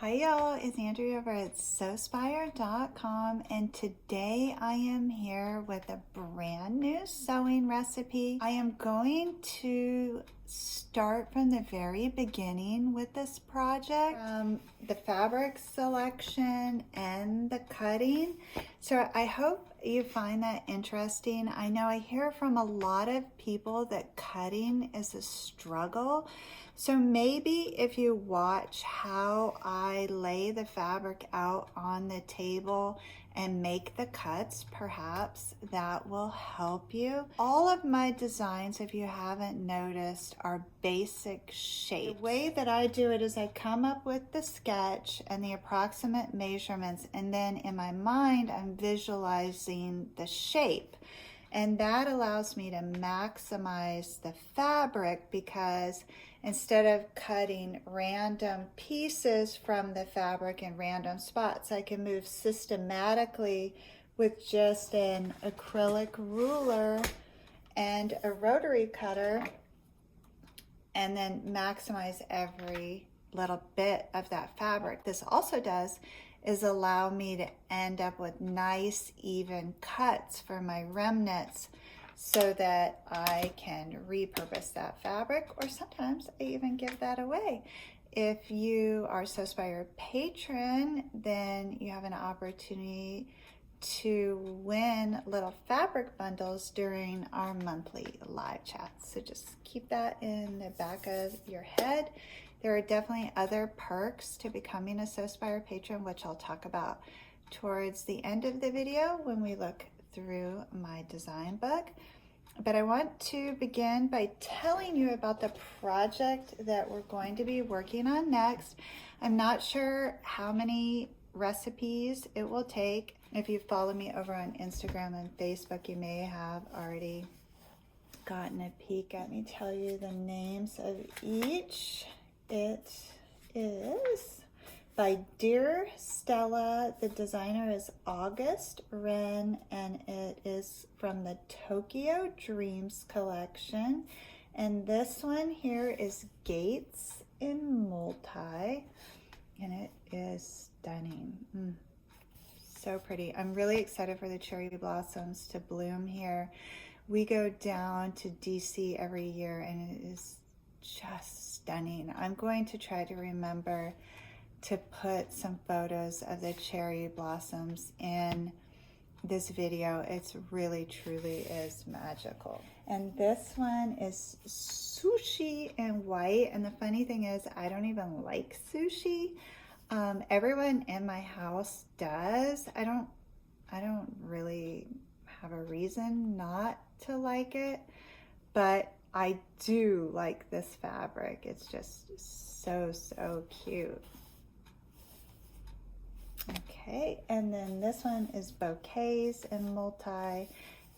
Hi y'all, it's Andrea over at Sewspire.com, and today I am here with a brand new sewing recipe. I am going to start from the very beginning with this project, from the fabric selection and the cutting. So I hope you find that interesting. I know I hear from a lot of people that cutting is a struggle. So maybe if you watch how I lay the fabric out on the table and make the cuts, perhaps that will help you. All of my designs, if you haven't noticed, are basic shapes. The way that I do it is I come up with the sketch and the approximate measurements, and then in my mind I'm visualizing the shape. And that allows me to maximize the fabric, because instead of cutting random pieces from the fabric in random spots, I can move systematically with just an acrylic ruler and a rotary cutter, and then maximize every little bit of that fabric. This also does is allow me to end up with nice even cuts for my remnants, so that I can repurpose that fabric, or sometimes I even give that away. If you are a Sewspire patron, then you have an opportunity to win little fabric bundles during our monthly live chats. So just keep that in the back of your head. There are definitely other perks to becoming a Sewspire patron, which I'll talk about towards the end of the video when we look through my design book. But I want to begin by telling you about the project that we're going to be working on next. I'm not sure how many recipes it will take. If you follow me over on Instagram and Facebook, you may have already gotten a peek. Let me tell you the names of each. It is by Dear Stella. The designer is August Wren, and it is from the Tokyo Dreams collection. And this one here is Gates in Multi, and it is stunning. So pretty. I'm really excited for the cherry blossoms to bloom here. We go down to DC every year, and it is just stunning. I'm going to try to remember to put some photos of the cherry blossoms in this video. It's really truly is magical. And this one is sushi in white, and the funny thing is I don't even like sushi. Everyone in my house does. I don't really have a reason not to like it, but I do like this fabric. It's just so cute. Okay, and then this one is Bouquets in Multi,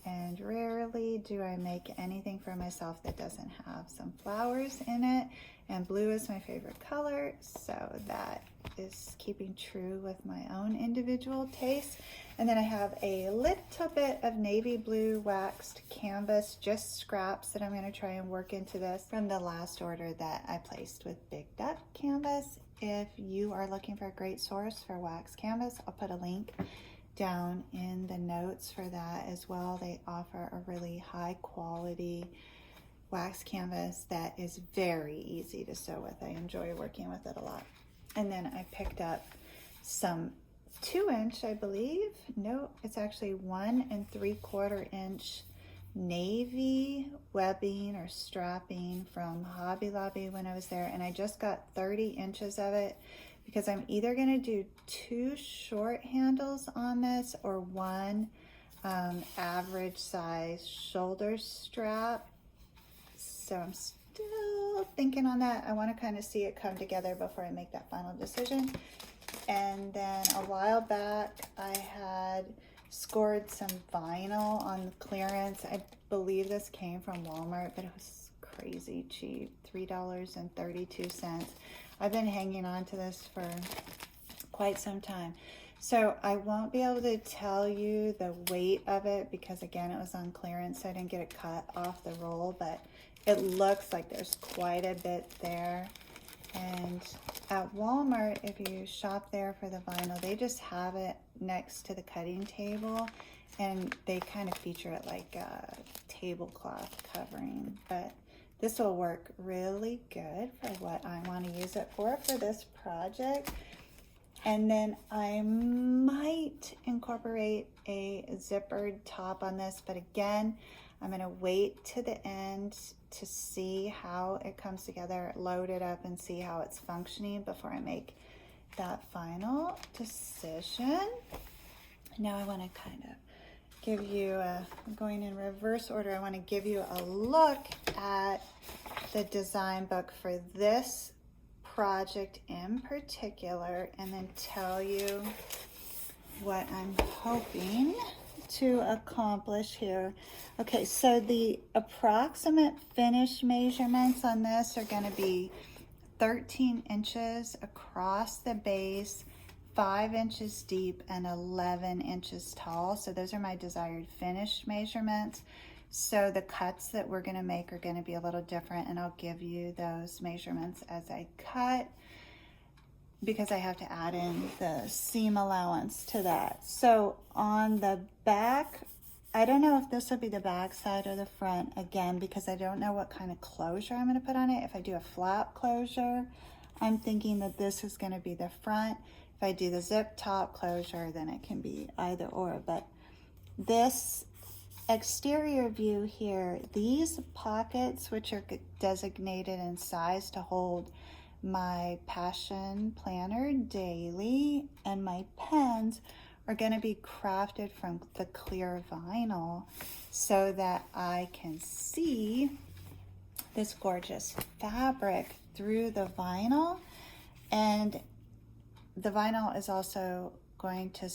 and rarely do I make anything for myself that doesn't have some flowers in it, and blue is my favorite color, so that is keeping true with my own individual taste. And then I have a little bit of navy blue waxed canvas, just scraps, that I'm going to try and work into this from the last order that I placed with Big Duck Canvas. If you are looking for a great source for wax canvas, I'll put a link down in the notes for that as well. They offer a really high quality wax canvas that is very easy to sew with. I enjoy working with it a lot. And then I picked up some 2-inch, I believe. No, it's actually 1 3/4 inch navy webbing or strapping from Hobby Lobby when I was there, and I just got 30 inches of it, because I'm either going to do 2 short handles on this or 1 average size shoulder strap. So I'm still thinking on that. I want to kind of see it come together before I make that final decision. And then a while back I had scored some vinyl on clearance. I believe this came from Walmart, but it was crazy cheap, $3.32. I've been hanging on to this for quite some time. So I won't be able to tell you the weight of it, because again, it was on clearance, so I didn't get it cut off the roll, but it looks like there's quite a bit there. And at Walmart, if you shop there for the vinyl, they just have it next to the cutting table, and they kind of feature it like a tablecloth covering. But this will work really good for what I want to use it for this project. And then I might incorporate a zippered top on this, but again, I'm going to wait to the end to see how it comes together, load it up and see how it's functioning before I make that final decision. Now I want to kind of give you going in reverse order, I want to give you a look at the design book for this project in particular, and then tell you what I'm hoping to accomplish here. Okay, so the approximate finish measurements on this are going to be 13 inches across the base, 5 inches deep, and 11 inches tall. So those are my desired finish measurements. So the cuts that we're going to make are going to be a little different, and I'll give you those measurements as I cut, because I have to add in the seam allowance to that. So on the back, I don't know if this will be the back side or the front, again, because I don't know what kind of closure I'm going to put on it. If I do a flap closure, I'm thinking that this is going to be the front. If I do the zip top closure, then it can be either or. But this exterior view here, these pockets, which are designated in size to hold my Passion Planner Daily and my pens, are going to be crafted from the clear vinyl so that I can see this gorgeous fabric through the vinyl. And the vinyl is also going to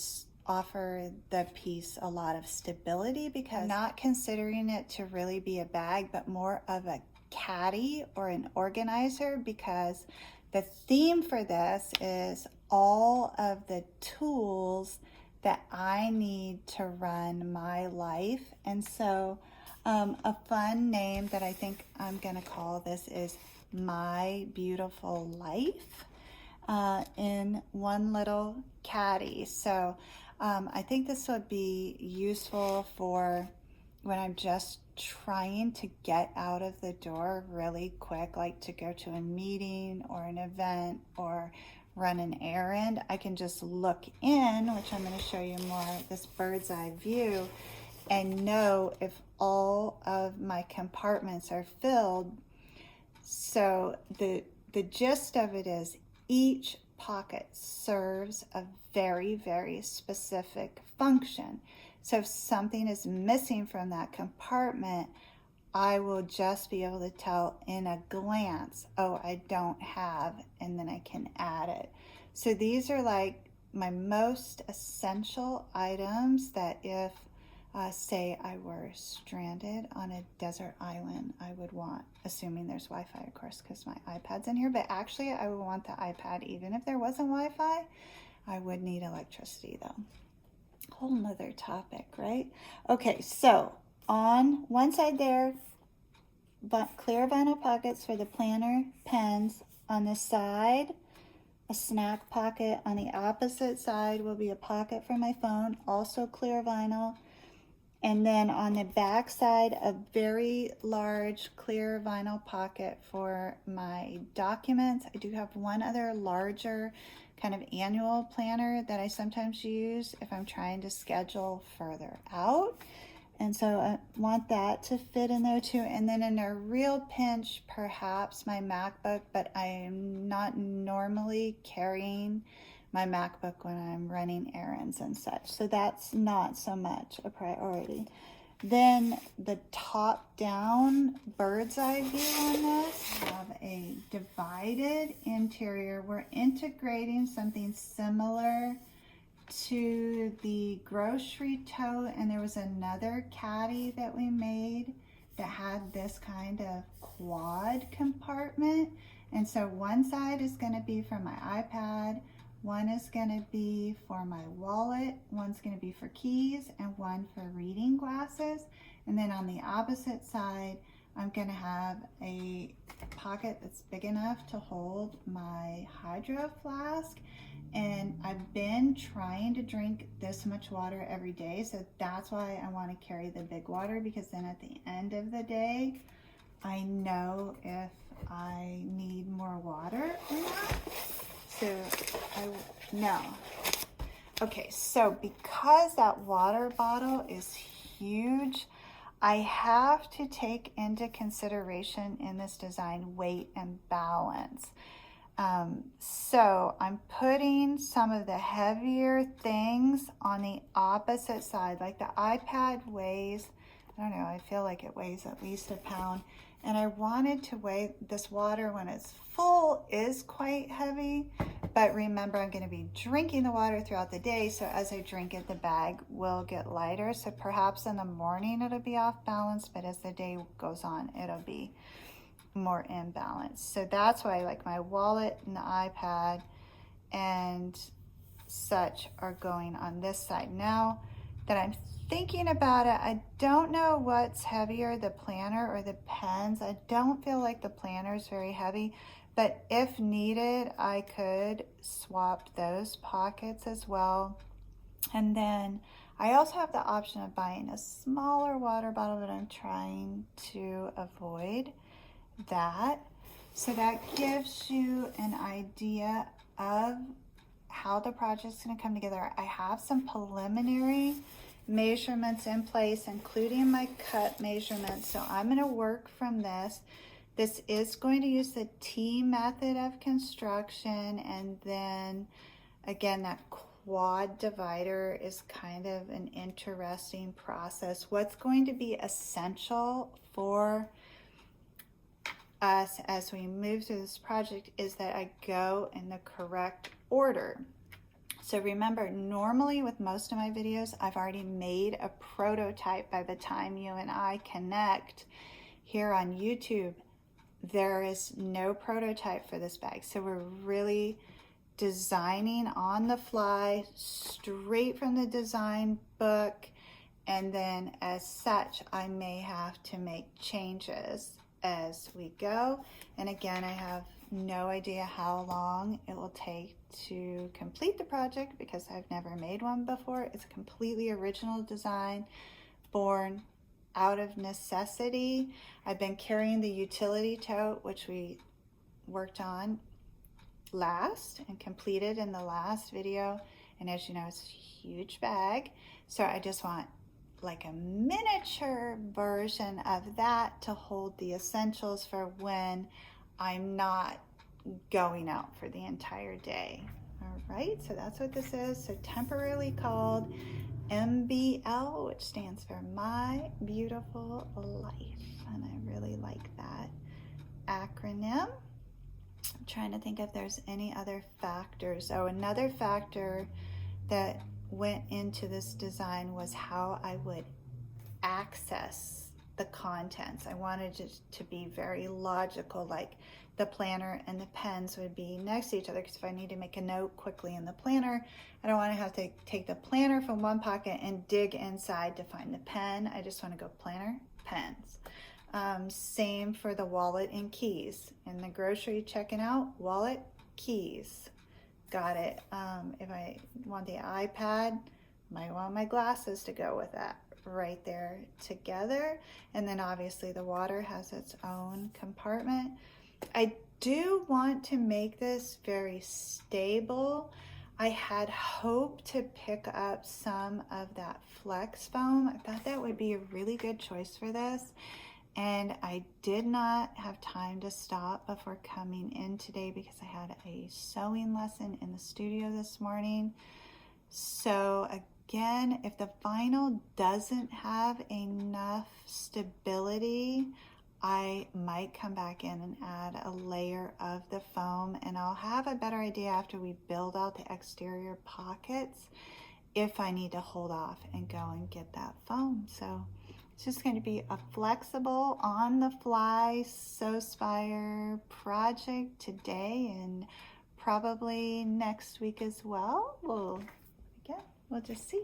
offer the piece a lot of stability, because I'm not considering it to really be a bag, but more of a caddy or an organizer, because the theme for this is all of the tools that I need to run my life. And so a fun name that I think I'm gonna call this is My Beautiful Life in one little caddy. So I think this would be useful for when I'm just trying to get out of the door really quick, like to go to a meeting or an event or run an errand. I can just look in, which I'm going to show you more, this bird's eye view, and know if all of my compartments are filled. So the gist of it is each pocket serves a very, very specific function. So if something is missing from that compartment, I will just be able to tell in a glance, oh, I don't have, and then I can add it. So these are like my most essential items that if, say I were stranded on a desert island, I would want, assuming there's Wi-Fi, of course, because my iPad's in here, but actually I would want the iPad even if there wasn't Wi-Fi. I would need electricity though. Whole nother topic, right? Okay, so on one side there, but clear vinyl pockets for the planner, pens. On the side, a snack pocket. On the opposite side will be a pocket for my phone, also clear vinyl. And then on the back side, a very large clear vinyl pocket for my documents. I do have one other larger kind of annual planner that I sometimes use if I'm trying to schedule further out. And so I want that to fit in there too. And then in a real pinch, perhaps my MacBook, but I am not normally carrying my MacBook when I'm running errands and such. So that's not so much a priority. Then the top down bird's eye view on this, have a divided interior. We're integrating something similar to the grocery tote, and there was another caddy that we made that had this kind of quad compartment. And so one side is going to be for my iPad, one is going to be for my wallet, one's going to be for keys, and one for reading glasses. And then on the opposite side, I'm gonna have a pocket that's big enough to hold my hydro flask, and I've been trying to drink this much water every day, so that's why I want to carry the big water, because then at the end of the day I know if I need more water or not. So I know. Okay, so because that water bottle is huge, I have to take into consideration in this design weight and balance. So I'm putting some of the heavier things on the opposite side. Like the iPad weighs, I don't know, I feel like it weighs at least a pound. And I wanted to weigh this water when it's full is quite heavy. But remember, I'm going to be drinking the water throughout the day. So as I drink it, the bag will get lighter. So perhaps in the morning it'll be off balance, but as the day goes on, it'll be more imbalanced. So that's why like my wallet and the iPad and such are going on this side. Now that I'm thinking about it, I don't know what's heavier, the planner or the pens. I don't feel like the planner is very heavy, but if needed, I could swap those pockets as well. And then I also have the option of buying a smaller water bottle, but I'm trying to avoid that. So that gives you an idea of how the project's going to come together. I have some preliminary measurements in place, including my cut measurements. So I'm going to work from this. This is going to use the T method of construction, and then again that quad divider is kind of an interesting process. What's going to be essential for us as we move through this project is that I go in the correct order. So remember, normally with most of my videos, I've already made a prototype by the time you and I connect. Here on YouTube, there is no prototype for this bag. So we're really designing on the fly, straight from the design book. And then as such, I may have to make changes as we go. And again, I have no idea how long it will take to complete the project because I've never made one before. It's a completely original design, born out of necessity. I've been carrying the utility tote, which we worked on last and completed in the last video. And as you know, it's a huge bag. So I just want like a miniature version of that to hold the essentials for when I'm not going out for the entire day. All right, so that's what this is. So temporarily called MBL, which stands for My Beautiful Life. And I really like that acronym. I'm trying to think if there's any other factors. Oh, another factor that went into this design was how I would access the contents. I wanted it to be very logical, like the planner and the pens would be next to each other, because if I need to make a note quickly in the planner, I don't want to have to take the planner from one pocket and dig inside to find the pen. I just want to go planner, pens. Same for the wallet and keys. In the grocery checking out, wallet, keys. Got it. If I want the iPad, might want my glasses to go with that. Right there together. And then obviously the water has its own compartment. I do want to make this very stable. I had hoped to pick up some of that flex foam. I thought that would be a really good choice for this. And I did not have time to stop before coming in today because I had a sewing lesson in the studio this morning. So again, if the vinyl doesn't have enough stability, I might come back in and add a layer of the foam, and I'll have a better idea after we build out the exterior pockets if I need to hold off and go and get that foam. So it's just going to be a flexible, on-the-fly Sewspire project today and probably next week as well. We'll we'll just see.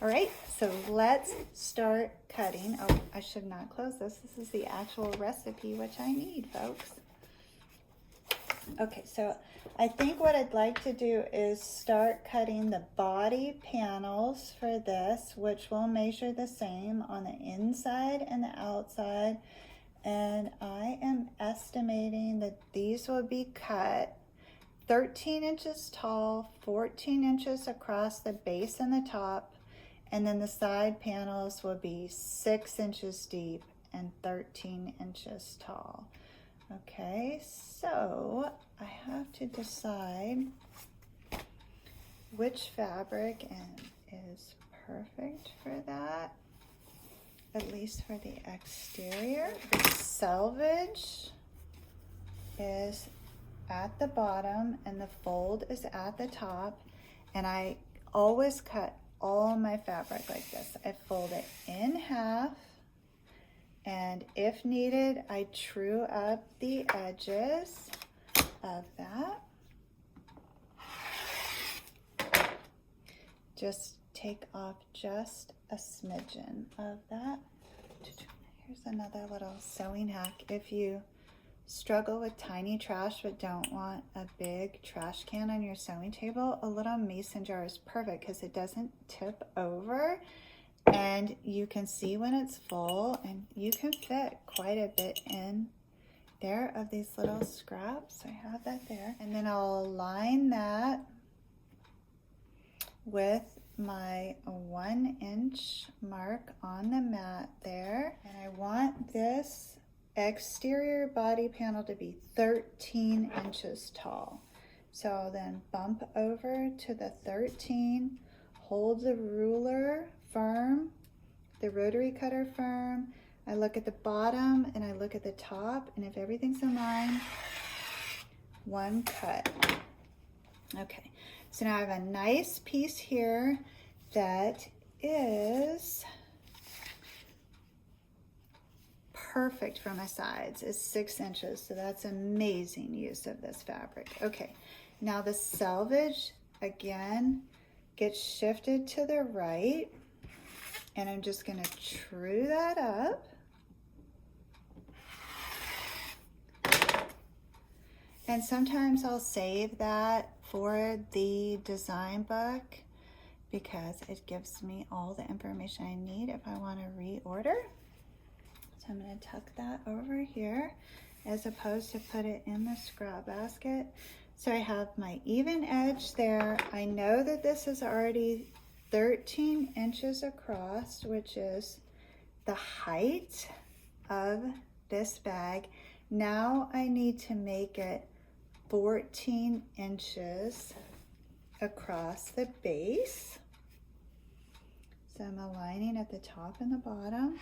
All right, so let's start cutting. Oh, I should not close this. This is the actual recipe, which I need, folks. Okay, so I think what I'd like to do is start cutting the body panels for this, which will measure the same on the inside and the outside. And I am estimating that these will be cut 13 inches tall, 14 inches across the base and the top, and then the side panels will be 6 inches deep and 13 inches tall. Okay, so I have to decide which fabric is perfect for that, at least for the exterior. The selvage is at the bottom and the fold is at the top, and I always cut all my fabric like this. I fold it in half, and if needed, I true up the edges of that. Just take off just a smidgen of that. Here's another little sewing hack. If you struggle with tiny trash but don't want a big trash can on your sewing table, a little mason jar is perfect because it doesn't tip over and you can see when it's full, and you can fit quite a bit in there of these little scraps. I have that there, and then I'll align that with my 1 inch mark on the mat there, and I want this exterior body panel to be 13 inches tall. So I'll then bump over to the 13, hold the ruler firm, the rotary cutter firm. I look at the bottom and I look at the top, and if everything's in line, one cut. Okay, so now I have a nice piece here that is perfect for my sides. It's 6 inches, so that's amazing use of this fabric. Okay, now the selvage again gets shifted to the right, and I'm just going to true that up. And sometimes I'll save that for the design book because it gives me all the information I need if I want to reorder. So I'm going to tuck that over here as opposed to put it in the scrap basket. So I have my even edge there. I know that this is already 13 inches across, which is the height of this bag. Now I need to make it 14 inches across the base. So I'm aligning at the top and the bottom.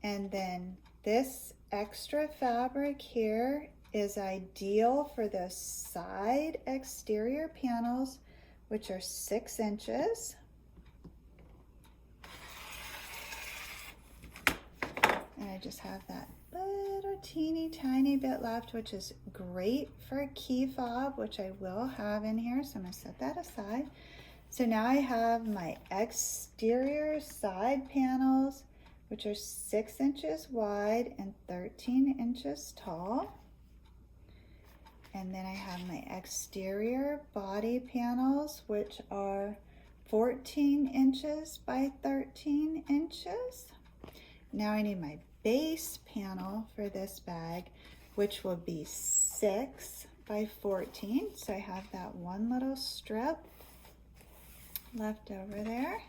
And then this extra fabric here is ideal for the side exterior panels, which are 6 inches. And I just have that little teeny tiny bit left, which is great for a key fob, which I will have in here. So I'm going to set that aside. So now I have my exterior side panels, which are 6 inches wide and 13 inches tall. And then I have my exterior body panels, which are 14 inches by 13 inches. Now I need my base panel for this bag, which will be 6 by 14. So I have that one little strip left over there.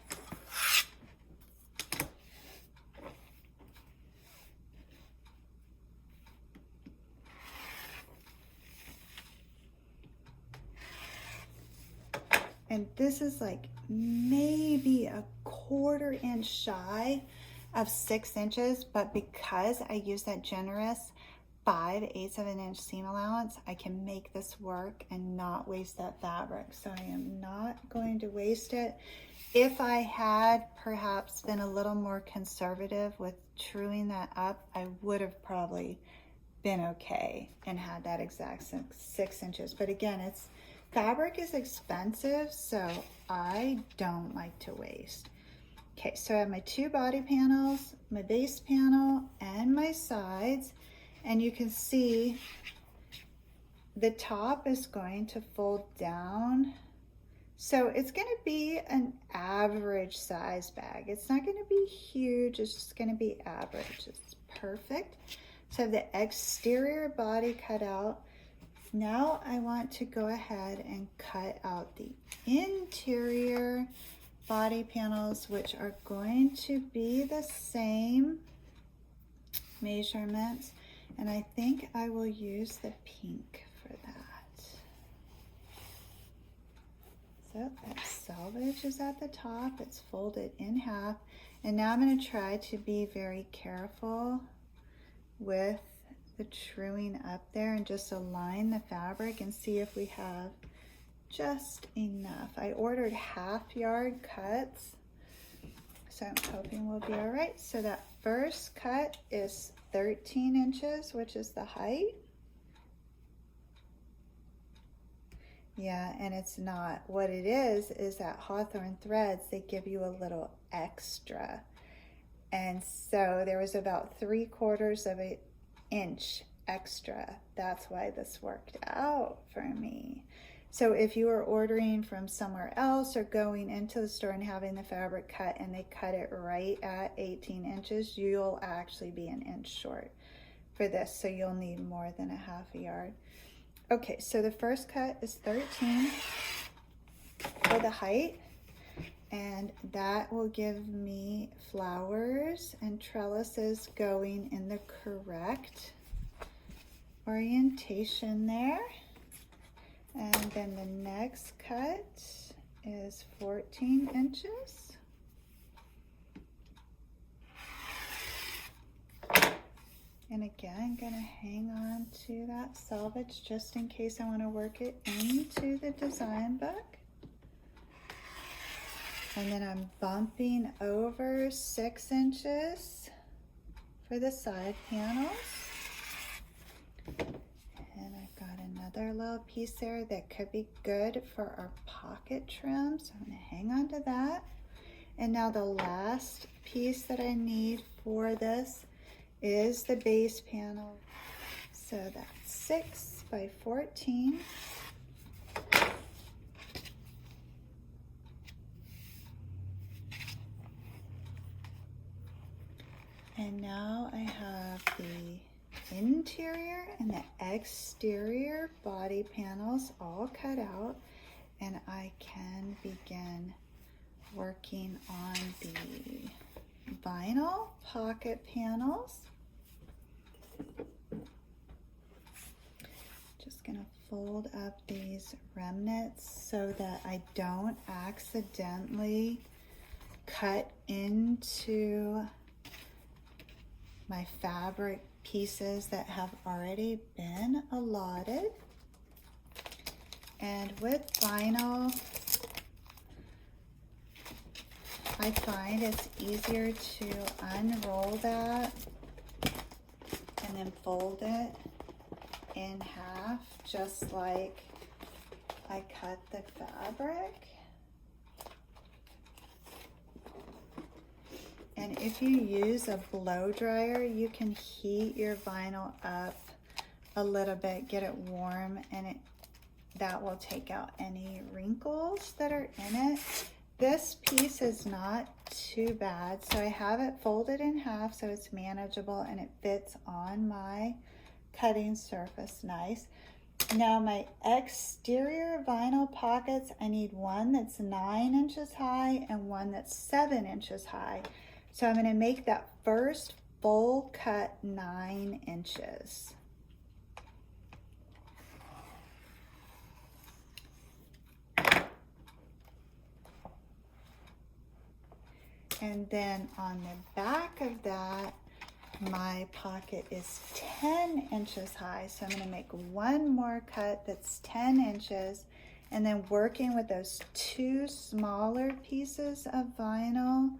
And this is like maybe a 1/4 inch shy of 6 inches, but because I use that generous 5/8 of an inch seam allowance, I can make this work and not waste that fabric. So I am not going to waste it. If I had perhaps been a little more conservative with truing that up, I would have probably been okay and had that exact 6 inches. But again, it's fabric is expensive, so I don't like to waste. Okay, so I have my 2 body panels, my base panel, and my sides, and you can see the top is going to fold down. So it's going to be an average size bag. It's not going to be huge, it's just going to be average. It's perfect. So I have the exterior body cut out. Now I want to go ahead and cut out the interior body panels, which are going to be the same measurements. And I think I will use the pink for that. So that selvage is at the top, it's folded in half. And now I'm going to try to be very careful with the truing up there and just align the fabric and see if we have just enough. I ordered 1/2 yard cuts, so I'm hoping we'll be all right. So that first cut is 13 inches, which is the height. Yeah, and it's not. What it is that Hawthorne threads, they give you a little extra. And so there was about 3/4 of an inch extra. That's why this worked out for me. So if you are ordering from somewhere else or going into the store and having the fabric cut and they cut it right at 18 inches, you'll actually be an inch short for this. So you'll need more than 1/2 yard. Okay, so the first cut is 13 for the height, and that will give me flowers and trellises going in the correct orientation there. And then the next cut is 14 inches. And again, I'm gonna hang on to that selvage just in case I wanna work it into the design book. And then I'm bumping over 6 inches for the side panels. And I've got another little piece there that could be good for our pocket trim, so I'm gonna hang on to that. And now the last piece that I need for this is the base panel. So that's 6 by 14. And now I have the interior and the exterior body panels all cut out, and I can begin working on the vinyl pocket panels. Just gonna fold up these remnants so that I don't accidentally cut into my fabric pieces that have already been allotted. And with vinyl, I find it's easier to unroll that and then fold it in half, just like I cut the fabric. And if you use a blow dryer, you can heat your vinyl up a little bit, get it warm, and that will take out any wrinkles that are in it. This piece is not too bad, so I have it folded in half so it's manageable and it fits on my cutting surface nice. Now my exterior vinyl pockets, I need one that's 9 inches high and one that's 7 inches high. So I'm going to make that first full cut 9 inches. And then on the back of that, my pocket is 10 inches high. So I'm going to make one more cut that's 10 inches. And then working with those 2 smaller pieces of vinyl,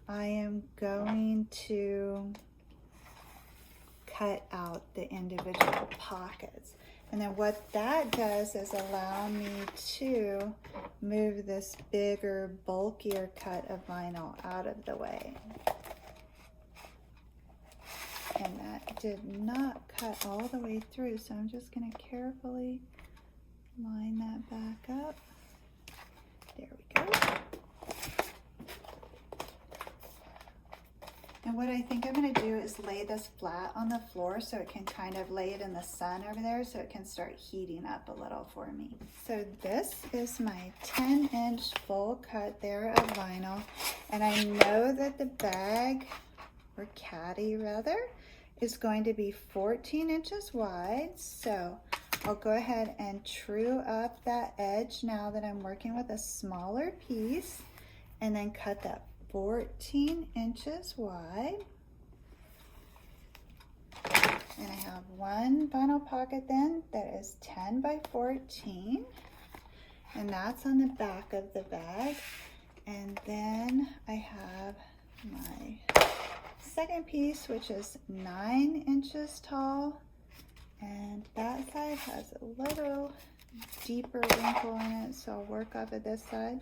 I am going to cut out the individual pockets. And then what that does is allow me to move this bigger, bulkier cut of vinyl out of the way. And that did not cut all the way through, so I'm just going to carefully line that back up. There we go. And what I think I'm going to do is lay this flat on the floor so it can kind of lay it in the sun over there so it can start heating up a little for me. So this is my 10-inch full cut there of vinyl. And I know that the bag, or caddy rather, is going to be 14 inches wide. So I'll go ahead and true up that edge now that I'm working with a smaller piece, and then cut that 14 inches wide. And I have one vinyl pocket then that is 10 by 14, and that's on the back of the bag. And then I have my second piece, which is 9 inches tall, and that side has a little deeper wrinkle in it, so I'll work off of this side.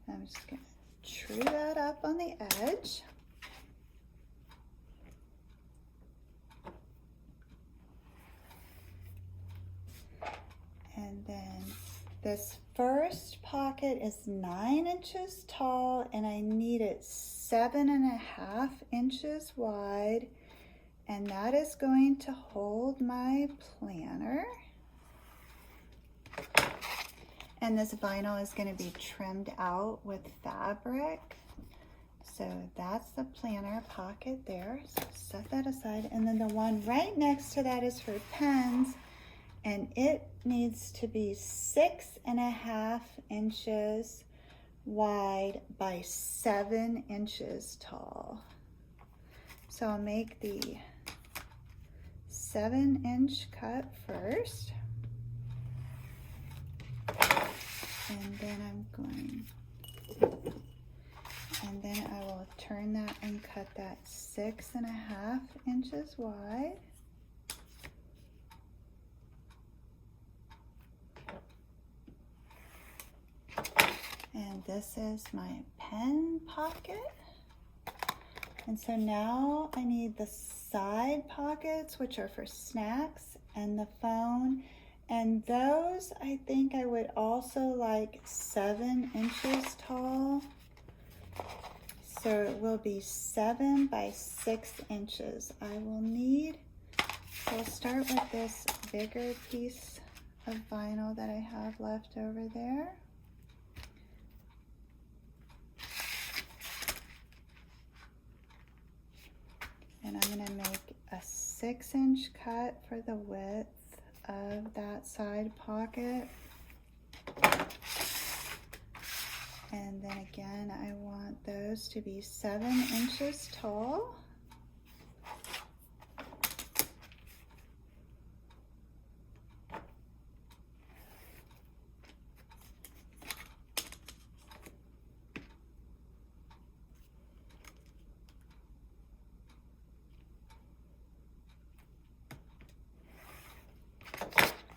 I'm just going to true that up on the edge. And then this first pocket is 9 inches tall, and I need it 7.5 inches wide, and that is going to hold my planner. And this vinyl is going to be trimmed out with fabric. So that's the planner pocket there. So set that aside. And then the one right next to that is for pens, and it needs to be 6.5 inches wide by 7 inches tall. So I'll make the 7-inch cut first. And then I will turn that and cut that 6.5 inches wide. And this is my pen pocket. And so now I need the side pockets, which are for snacks, and the phone. And those, I think I would also like 7 inches tall. So it will be 7 by 6 inches. I will need, so I'll start with this bigger piece of vinyl that I have left over there. And I'm going to make a 6-inch cut for the width of that side pocket. And then again, I want those to be 7 inches tall.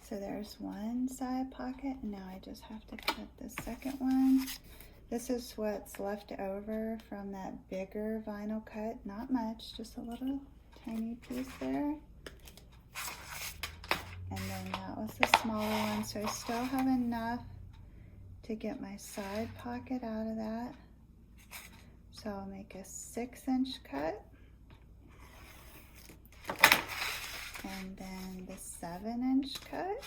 So there's one side pocket, and now I just have to cut the second one. This is what's left over from that bigger vinyl cut. Not much, just a little tiny piece there. And then that was the smaller one, so I still have enough to get my side pocket out of that. So I'll make a 6-inch cut. And then the 7-inch cut.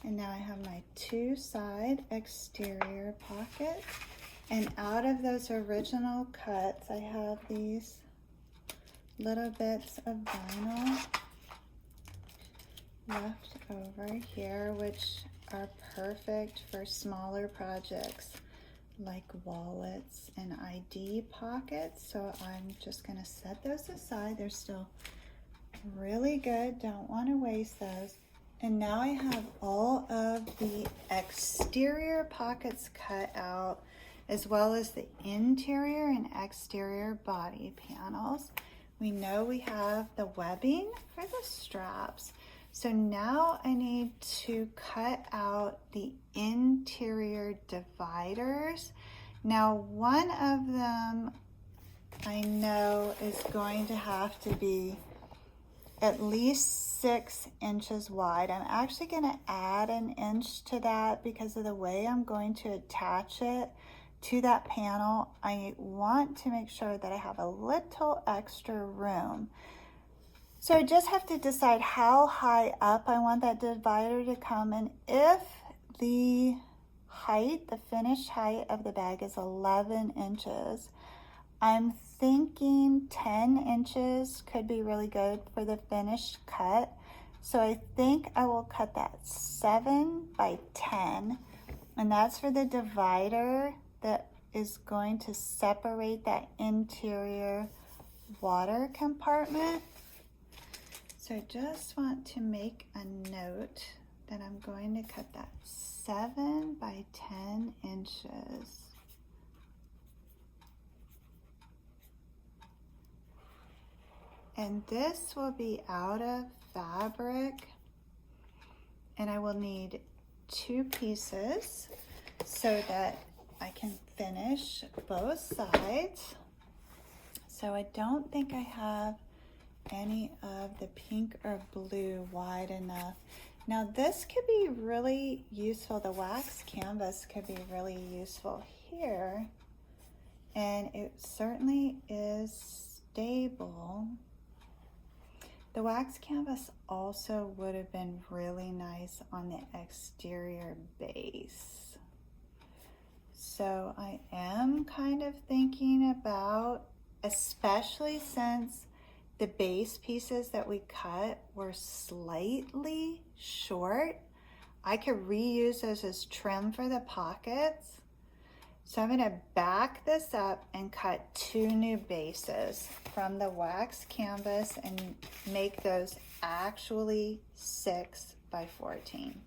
And now I have my 2 side exterior pockets. And out of those original cuts, I have these little bits of vinyl left over here, which are perfect for smaller projects like wallets and ID pockets. So I'm just going to set those aside. They're still really good. Don't want to waste those. And now I have all of the exterior pockets cut out, as well as the interior and exterior body panels. We know we have the webbing for the straps. So now I need to cut out the interior dividers. Now one of them I know is going to have to be at least 6 inches wide. I'm actually going to add an inch to that because of the way I'm going to attach it to that panel. I want to make sure that I have a little extra room. So I just have to decide how high up I want that divider to come, and if the height, the finished height of the bag is 11 inches, I'm thinking 10 inches could be really good for the finished cut. So I think I will cut that 7 by 10, and that's for the divider that is going to separate that interior water compartment. So I just want to make a note that I'm going to cut that 7 by 10 inches. And this will be out of fabric, and I will need 2 pieces so that I can finish both sides. So I don't think I have any of the pink or blue wide enough. Now this could be really useful. The wax canvas could be really useful here, and it certainly is stable. The wax canvas also would have been really nice on the exterior base. So I am kind of thinking about, especially since the base pieces that we cut were slightly short, I could reuse those as trim for the pockets. So I'm gonna back this up and cut 2 new bases from the wax canvas and make those actually 6 by 14.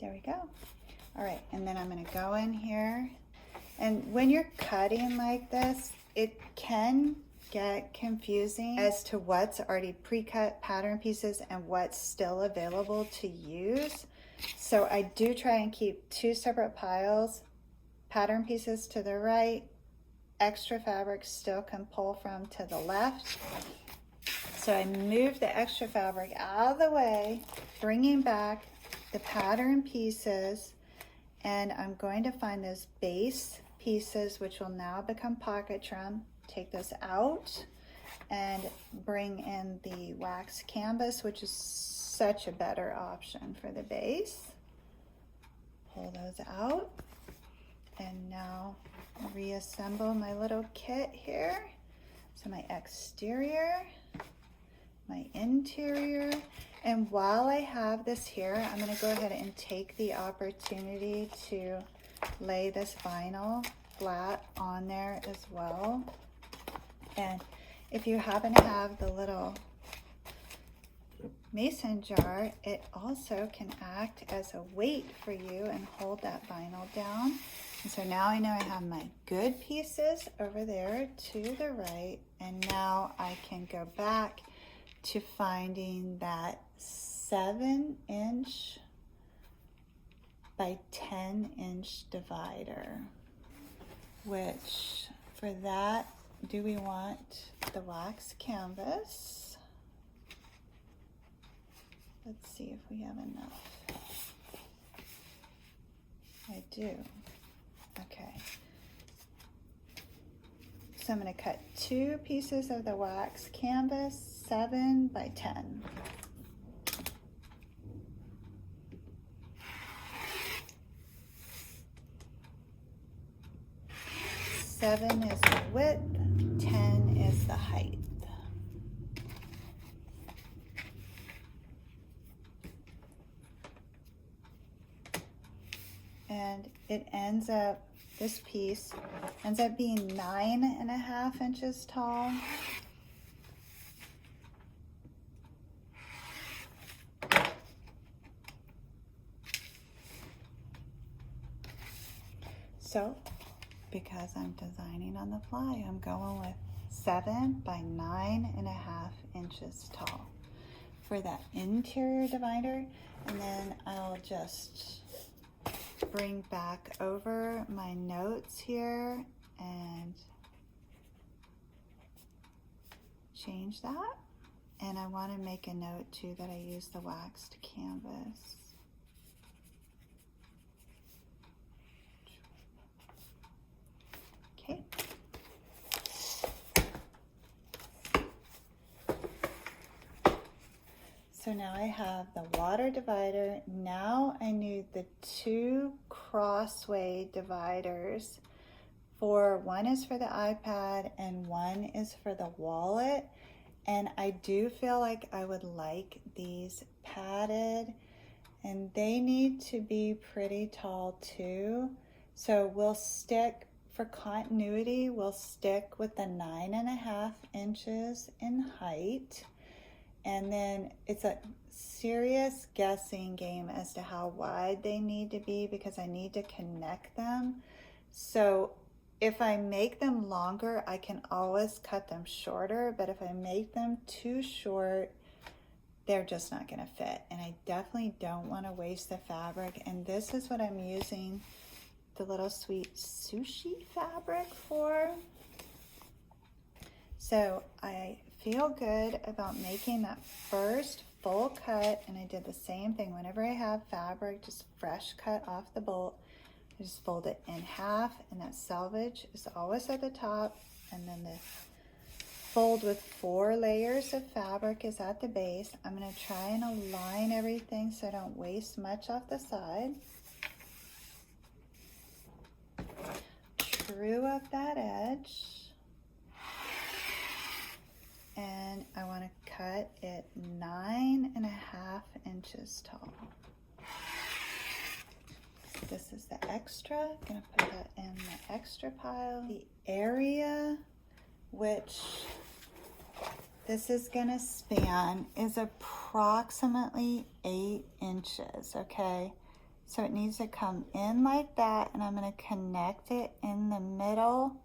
There we go. All right, and then I'm gonna go in here. And when you're cutting like this, it can get confusing as to what's already pre-cut pattern pieces and what's still available to use. So I do try and keep 2 separate piles, pattern pieces to the right, extra fabric still can pull from to the left. So I move the extra fabric out of the way, bringing back the pattern pieces, and I'm going to find those base pieces, which will now become pocket trim. Take this out and bring in the wax canvas, which is such a better option for the base. Pull those out, and now reassemble my little kit here. So my exterior, my interior, and while I have this here, I'm going to go ahead and take the opportunity to lay this vinyl flat on there as well. And if you happen to have the little mason jar, it also can act as a weight for you and hold that vinyl down. And so now I know I have my good pieces over there to the right, and now I can go back to finding that 7-inch by 10-inch divider, which for that, do we want the wax canvas? Let's see if we have enough. I do. Okay. So I'm going to cut 2 pieces of the wax canvas, 7 by 10. Seven is the width, 10 is the height. it ends up, this piece ends up being 9.5 inches tall. So, because I'm designing on the fly, I'm going with 7 by 9.5 inches tall for that interior divider. And then I'll just bring back over my notes here and change that. And I want to make a note too that I use the waxed canvas. Okay. So now I have the water divider. Now I need the 2 crossway dividers. One is for the iPad and one is for the wallet. And I do feel like I would like these padded, and they need to be pretty tall too. So we'll stick, for continuity, we'll stick with the 9.5 inches in height. And then it's a serious guessing game as to how wide they need to be because I need to connect them. So if I make them longer, I can always cut them shorter, but if I make them too short, they're just not gonna fit. And I definitely don't wanna waste the fabric. And this is what I'm using the little sweet sushi fabric for. So I feel good about making that first full cut, and I did the same thing. Whenever I have fabric just fresh cut off the bolt, I just fold it in half, and that selvage is always at the top, and then the fold with 4 layers of fabric is at the base. I'm going to try and align everything so I don't waste much off the side. True up that edge. And I want to cut it 9.5 inches tall. This is the extra. I'm going to put that in the extra pile. The area which this is going to span is approximately 8 inches, okay? So it needs to come in like that, and I'm going to connect it in the middle.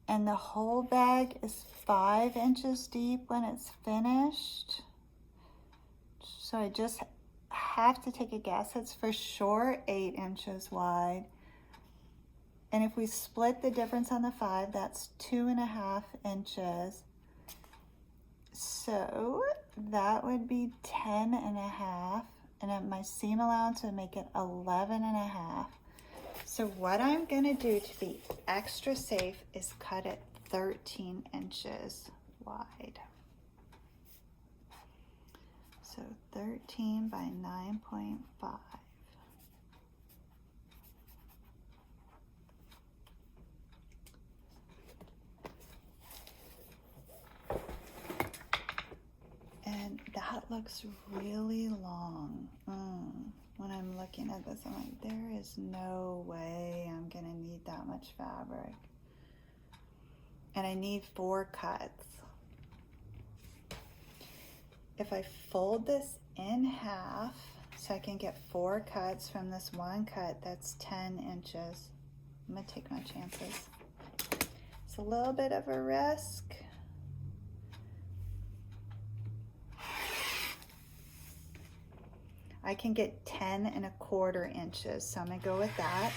And the whole bag is 5 inches deep when it's finished. So I just have to take a guess. It's for sure 8 inches wide. And if we split the difference on the 5, that's 2.5 inches. So that would be 10.5. And then my seam allowance would make it 11.5. So what I'm gonna do to be extra safe is cut it 13 inches wide. So 13 by 9.5. And that looks really long. When I'm looking at this, I'm like, there is no way I'm gonna need that much fabric. And I need 4 cuts. If I fold this in half, so I can get 4 cuts from this one cut, that's 10 inches. I'm gonna take my chances. It's a little bit of a risk. I can get 10.25 inches, so I'm gonna go with that.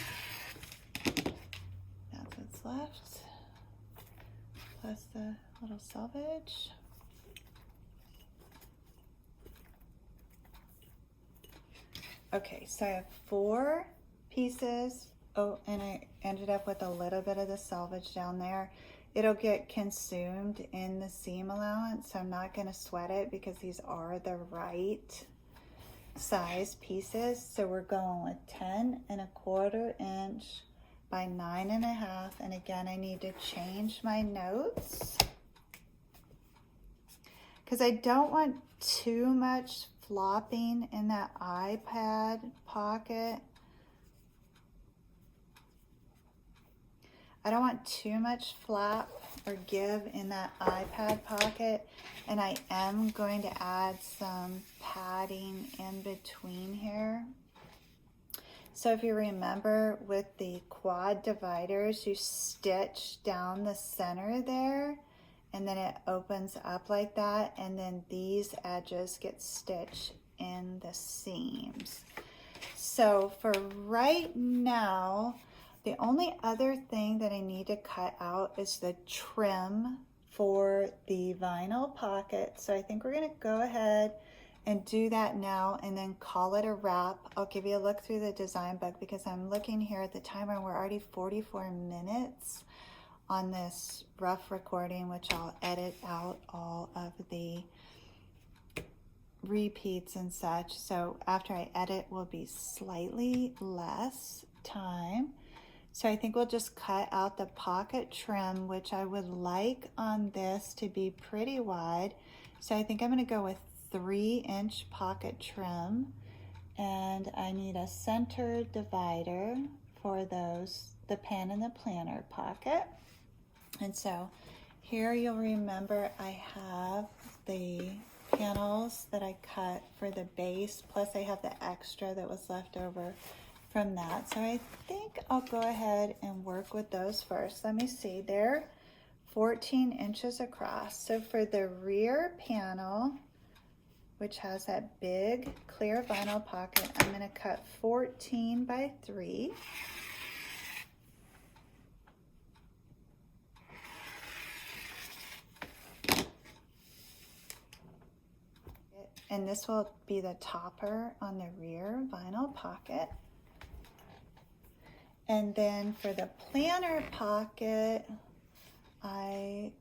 That's what's left, plus the little selvage. Okay, so I have 4 pieces. Oh, and I ended up with a little bit of the selvage down there. It'll get consumed in the seam allowance, so I'm not gonna sweat it because these are the right size pieces. So we're going with 10.25 inch by 9.5. And again, I need to change my notes because I don't want too much flopping in that iPad pocket. I don't want too much flap or give in that iPad pocket, and I am going to add some padding in between here. So if you remember with the quad dividers, you stitch down the center there, and then it opens up like that, and then these edges get stitched in the seams. So for right now, the only other thing that I need to cut out is the trim for the vinyl pocket. So I think we're gonna go ahead and do that now and then call it a wrap. I'll give you a look through the design book because I'm looking here at the timer and we're already 44 minutes on this rough recording, which I'll edit out all of the repeats and such. So after I edit will be slightly less time. So I think we'll just cut out the pocket trim, which I would like on this to be pretty wide. So I think I'm gonna go with 3-inch pocket trim, and I need a center divider for those, the pen and the planner pocket. And so here you'll remember I have the panels that I cut for the base, plus I have the extra that was left over from that. So I think I'll go ahead and work with those first. Let me see, they're 14 inches across. So for the rear panel, which has that big clear vinyl pocket, I'm gonna cut 14 by 3. And this will be the topper on the rear vinyl pocket. And then for the planner pocket, I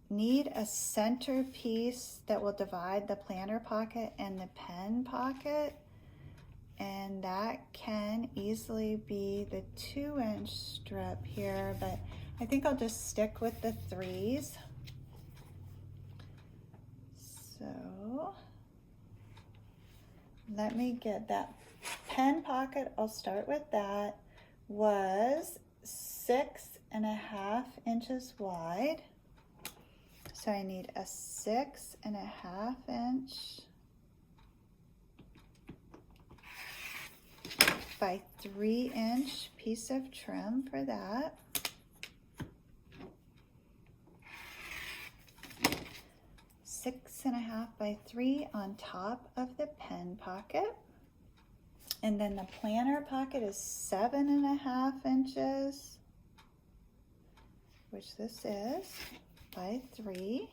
need a center piece that will divide the planner pocket and the pen pocket. And that can easily be the 2-inch strip here, but I think I'll just stick with the 3s. So let me get that pen pocket. I'll start with that. Was 6.5 inches wide. So I need a 6.5 inch by 3-inch piece of trim for that. Six and a half by 3 on top of the pen pocket. And then the planner pocket is 7.5 inches, which this is, by 3.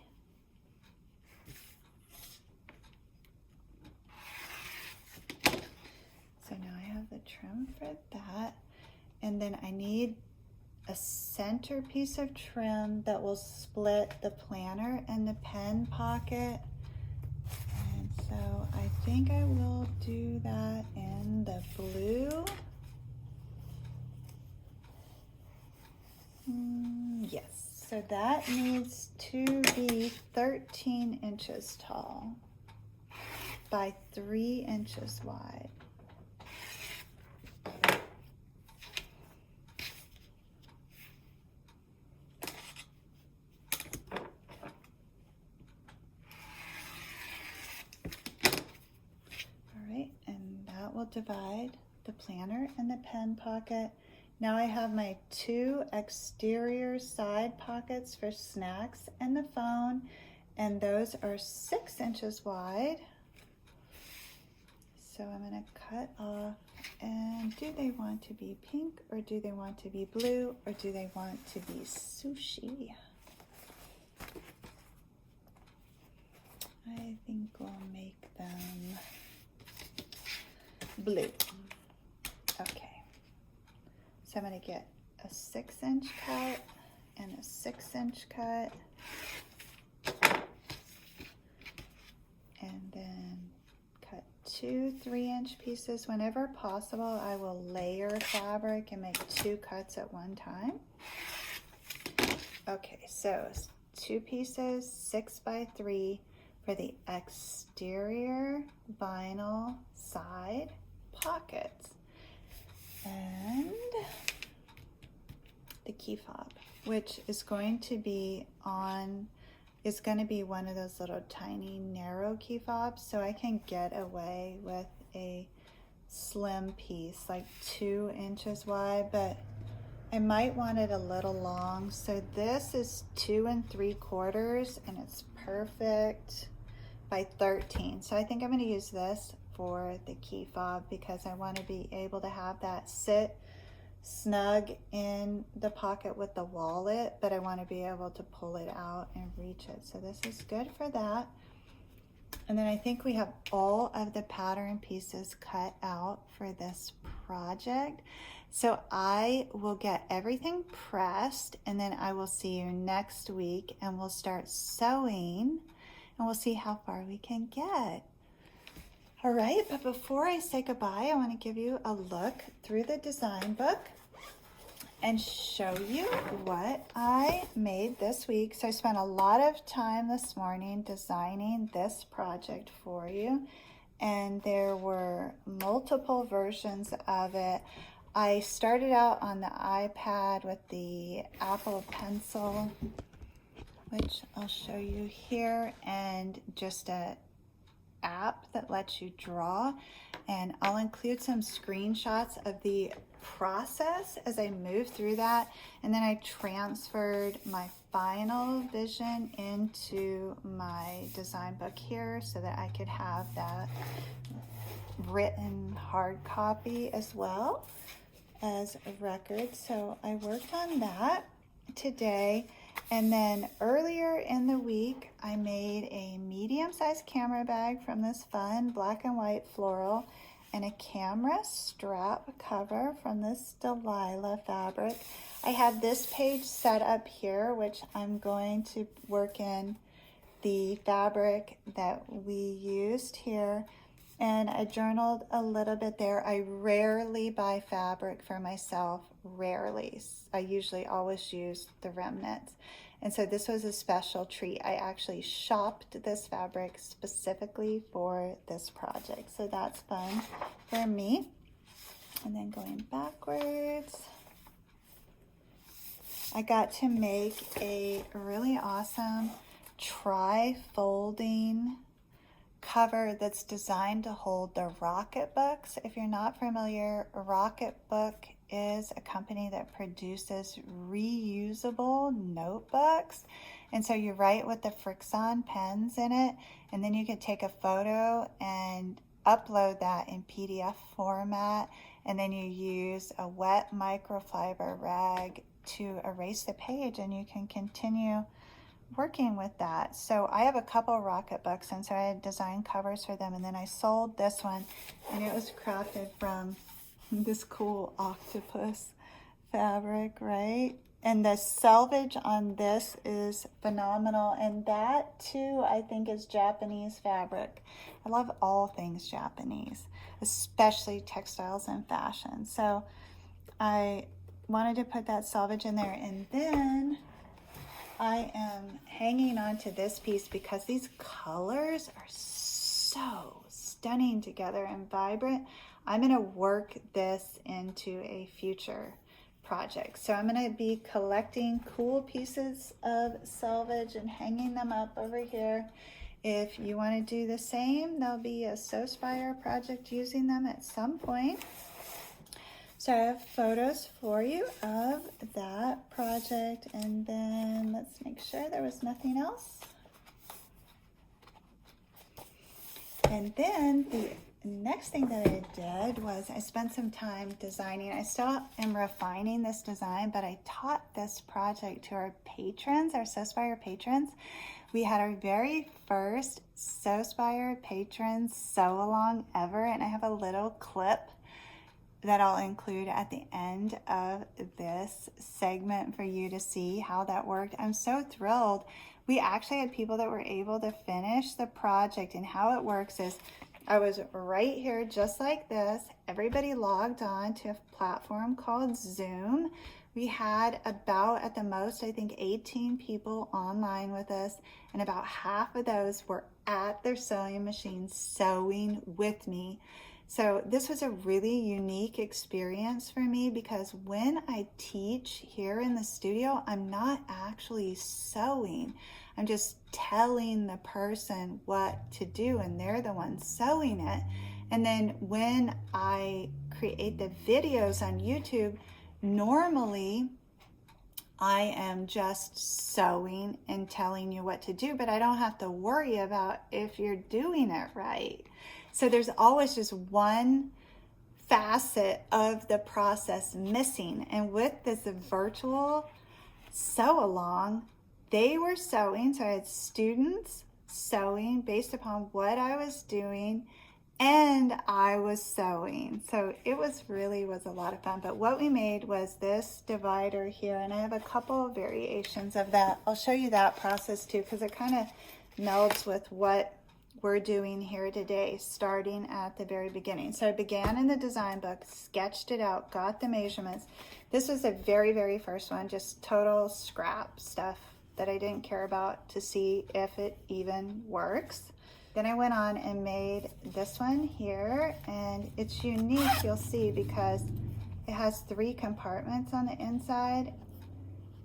So now I have the trim for that. And then I need a center piece of trim that will split the planner and the pen pocket. And so I think I will do that in the blue. Yes, so that needs to be 13 inches tall by 3 inches wide. Divide the planner and the pen pocket. Now I have my 2 exterior side pockets for snacks and the phone, and those are 6 inches wide. So I'm going to cut off, and do they want to be pink, or do they want to be blue, or do they want to be sushi? I think we'll make them blue. Okay, so I'm going to get a 6-inch cut and a 6-inch cut, and then cut 2 3-inch pieces. Whenever possible, I will layer fabric and make 2 cuts at one time. Okay, so 2 pieces, 6 by 3 for the exterior vinyl side pockets. And the key fob, which is going to be on, is going to be one of those little tiny narrow key fobs, so I can get away with a slim piece, like 2 inches wide, but I might want it a little long. So this is 2 3/4, and it's perfect by 13. So I think I'm going to use this for the key fob because I want to be able to have that sit snug in the pocket with the wallet, but I want to be able to pull it out and reach it. So this is good for that. And then I think we have all of the pattern pieces cut out for this project. So I will get everything pressed, and then I will see you next week, and we'll start sewing, and we'll see how far we can get. All right, but before I say goodbye, I want to give you a look through the design book and show you what I made this week. So I spent a lot of time this morning designing this project for you, and there were multiple versions of it. I started out on the iPad with the Apple Pencil, which I'll show you here, and just a app that lets you draw, and I'll include some screenshots of the process as I move through that. And then I transferred my final vision into my design book here so that I could have that written hard copy as well as a record. So I worked on that today. And then earlier in the week, I made a medium-sized camera bag from this fun black and white floral, and a camera strap cover from this Delilah fabric. I have this page set up here, which I'm going to work in the fabric that we used here. And I journaled a little bit there. I rarely buy fabric for myself, rarely. I usually always use the remnants. And so this was a special treat. I actually shopped this fabric specifically for this project. So that's fun for me. And then going backwards, I got to make a really awesome tri-folding cover that's designed to hold the Rocketbooks. If you're not familiar, Rocketbook is a company that produces reusable notebooks. And so you write with the Frixon pens in it, and then you can take a photo and upload that in PDF format, and then you use a wet microfiber rag to erase the page, and you can continue working with that. So I have a couple Rocketbooks, and so I had designed covers for them, and then I sold this one, and it was crafted from this cool octopus fabric, right? And the selvage on this is phenomenal, and that too I think is Japanese fabric. I love all things Japanese, especially textiles and fashion. So I wanted to put that selvage in there, and then I am hanging on to this piece because these colors are so stunning together and vibrant. I'm going to work this into a future project. So I'm going to be collecting cool pieces of selvage and hanging them up over here. If you want to do the same, there'll be a Sewspire project using them at some point. So I have photos for you of that project, and then let's make sure there was nothing else. And then the next thing that I did was I spent some time designing. I still am refining this design, but I taught this project to our patrons, our Sewspire patrons. We had our very first Sewspire patrons sew-along ever, and I have a little clip that I'll include at the end of this segment for you to see how that worked. I'm so thrilled. We actually had people that were able to finish the project, and how it works is I was right here just like this. Everybody logged on to a platform called Zoom. We had about, at the most, I think 18 people online with us, and about half of those were at their sewing machines sewing with me. So this was a really unique experience for me because when I teach here in the studio, I'm not actually sewing. I'm just telling the person what to do and they're the ones sewing it. And then when I create the videos on YouTube, normally I am just sewing and telling you what to do, but I don't have to worry about if you're doing it right. So there's always just one facet of the process missing. And with this virtual sew along, they were sewing. So I had students sewing based upon what I was doing, and I was sewing. So it was a lot of fun. But what we made was this divider here, and I have a couple of variations of that. I'll show you that process too, because it kind of melds with what we're doing here today, starting at the very beginning. So I began in the design book, sketched it out, got the measurements. This was the very, very first one, just total scrap stuff that I didn't care about to see if it even works. Then I went on and made this one here, and it's unique, you'll see, because it has 3 compartments on the inside.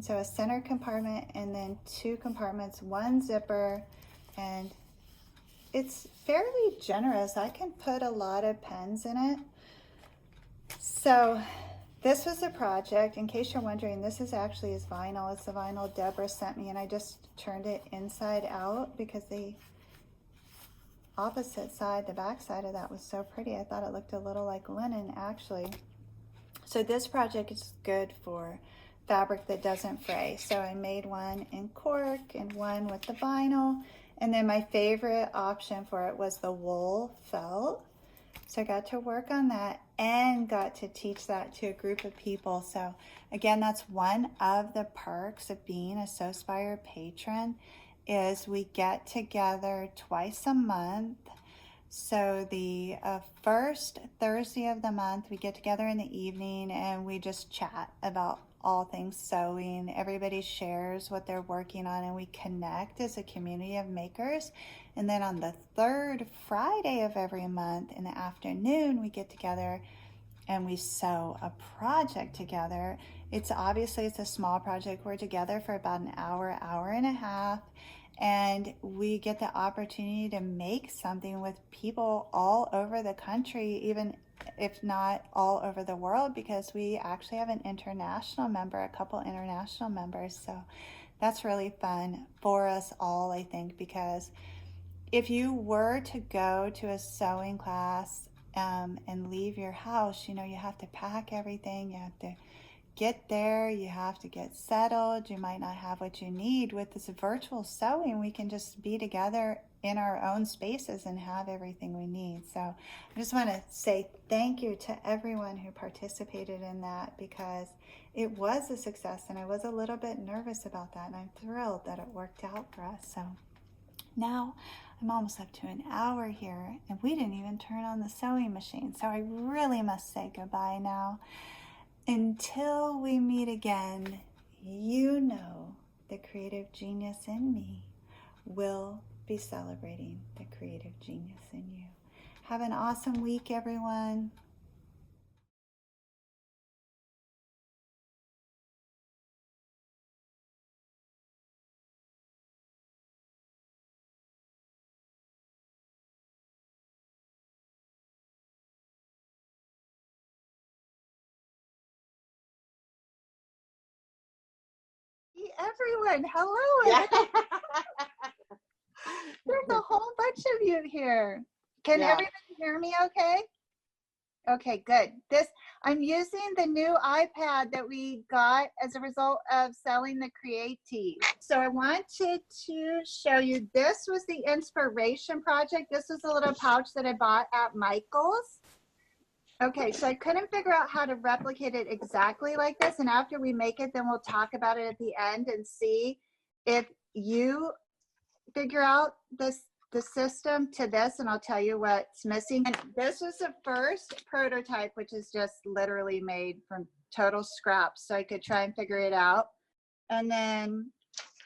So a center compartment and then 2 compartments, 1 zipper, and it's fairly generous. I can put a lot of pens in it. So this was a project. In case you're wondering, this is actually his vinyl. It's the vinyl Deborah sent me, and I just turned it inside out because the opposite side, the back side of that was so pretty. I thought it looked a little like linen actually. So this project is good for fabric that doesn't fray. So I made one in cork and one with the vinyl. And then my favorite option for it was the wool felt. So I got to work on that and got to teach that to a group of people. So again, that's one of the perks of being a Sewspire patron, is we get together twice a month. So the first Thursday of the month, we get together in the evening and we just chat about all things sewing. Everybody shares what they're working on and we connect as a community of makers. And then on the 3rd Friday of every month in the afternoon, we get together and we sew a project together. It's a small project. We're together for about an hour, hour and a half, and we get the opportunity to make something with people all over the country, even if not all over the world, because we actually have an international member, a couple international members. So that's really fun for us all, I think, because if you were to go to a sewing class and leave your house, you know, you have to pack everything, you have to get there, you have to get settled, you might not have what you need. With this virtual sewing, we can just be together in our own spaces and have everything we need. So I just want to say thank you to everyone who participated in that, because it was a success and I was a little bit nervous about that, and I'm thrilled that it worked out for us. So now I'm almost up to an hour here and we didn't even turn on the sewing machine. So I really must say goodbye now. Until we meet again, you know the creative genius in me will be celebrating the creative genius in you. Have an awesome week, everyone. Everyone, hello. Yeah. There's a whole bunch of you here. Can everybody hear me okay? Okay, good. I'm using the new iPad that we got as a result of selling the Creative. So I wanted to show you, this was the inspiration project. This is a little pouch that I bought at Michael's. Okay, so I couldn't figure out how to replicate it exactly like this. And after we make it, then we'll talk about it at the end and see if you figure out the system to this, and I'll tell you what's missing. And this was the first prototype, which is just literally made from total scraps, so I could try and figure it out. And then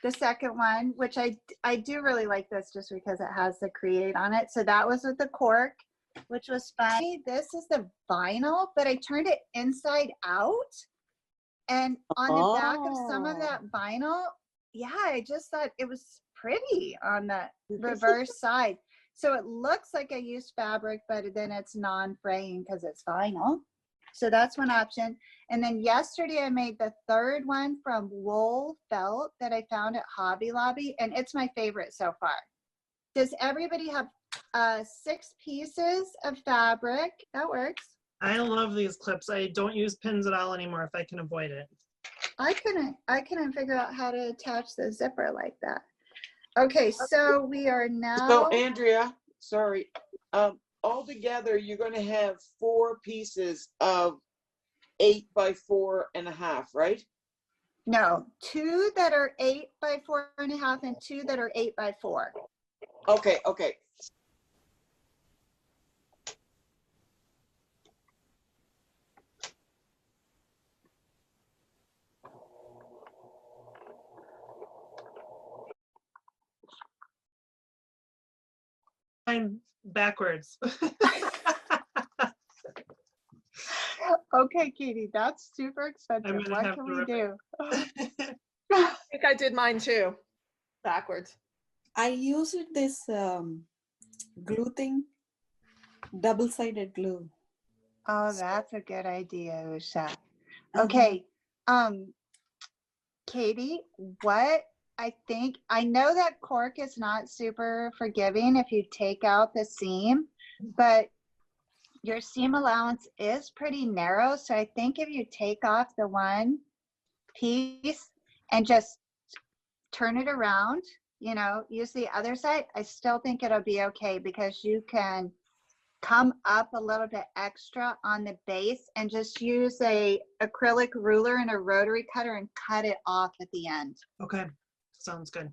the second one, which I do really like this just because it has the create on it. So that was with the cork. which was funny. This is the vinyl, but I turned it inside out. And on the back of some of that vinyl, yeah, I just thought it was pretty on the reverse side. So it looks like I used fabric, but then it's non-fraying because it's vinyl. So that's one option. And then yesterday I made the third one from wool felt that I found at Hobby Lobby, and it's my favorite so far. Does everybody have 6 pieces of fabric? That works. I love these clips. I don't use pins at all anymore if I can avoid it. I couldn't figure out how to attach the zipper like that. Okay, so we are now. So Andrea, sorry, altogether you're going to have 4 pieces of 8 by 4.5, right? No, 2 that are 8 by 4.5 and 2 that are 8 by 4. Okay. I'm backwards. Okay, Katie, that's super expensive. What can we do? I think I did mine too, backwards. I used this glue thing, double-sided glue. Oh, that's a good idea, Usha. Okay, Katie, what I know that cork is not super forgiving if you take out the seam, but your seam allowance is pretty narrow. So I think if you take off the one piece and just turn it around, you know, use the other side, I still think it'll be okay because you can come up a little bit extra on the base and just use a acrylic ruler and a rotary cutter and cut it off at the end. Okay, sounds good.